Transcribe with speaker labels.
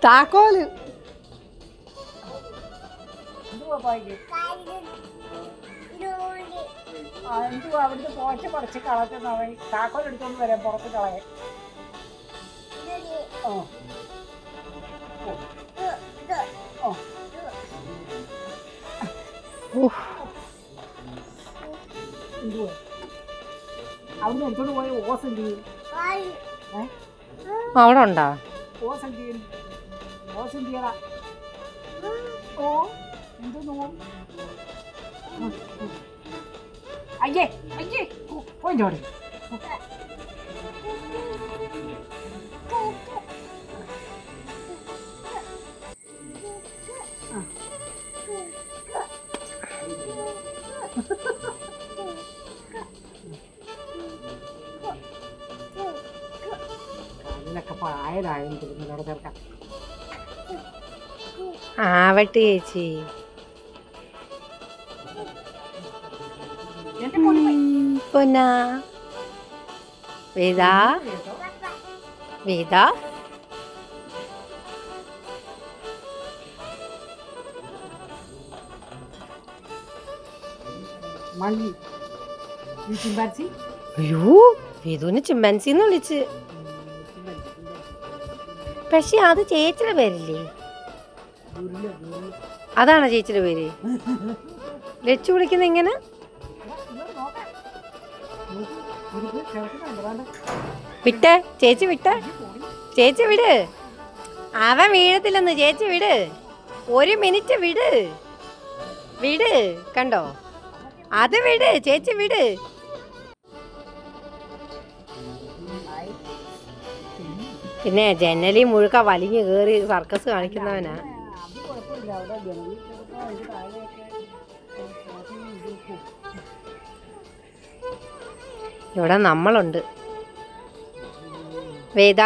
Speaker 1: താക്കോല്
Speaker 2: അവിടുന്ന് പോച്ച പറിച്ച് കളത്തുന്നവൻ താക്കോൽ എടുത്തോണ്ട് വരാം പുറത്ത് കളയാൻ. അവിടുന്ന് എടുത്തോണ്ട് പോയ ഓസ് എന്ത് ചെയ്യും?
Speaker 1: അവിടെ ഉണ്ടാ
Speaker 2: ഓസ് എന്ത് ചെയ്യും? ഓസ് എന്ത് ചെയ്യടാ? ഓ എന്ത് നോക്കും? അയ്യേ അയ്യേ പോയിട്ടോടെ അതിലൊക്കെ പ്രായമായും തിരുന്നലോടെ ചേർക്കാം.
Speaker 1: ആവട്ടെ ചേച്ചി. പൊന്നാ വേദ വേദ അയ്യോ വേദുവിനെ ചിമ്പാൻസിന്ന് വിളിച്ച്. പക്ഷെ അത് ചേച്ചിയുടെ പേരല്ലേ? അതാണോ ചേച്ചിയുടെ പേര്? ലച്ചു വിളിക്കുന്ന എങ്ങനെ? വിട്ടേ ചേച്ചി വിട്ടേ ചേച്ചി വിട്. അവൻ വീഴത്തില്ലെന്ന് ചേച്ചി വിട്. 1 മിനിറ്റ് വിട് വിട്. കണ്ടോ അത് വിട് ചേച്ചി വിട്. പിന്നെ ജനലി മുഴുക്ക വലിഞ്ഞു കയറി സർക്കസ് കാണിക്കുന്നവനാ. ഇവിടെ നമ്മളുണ്ട്. വേദ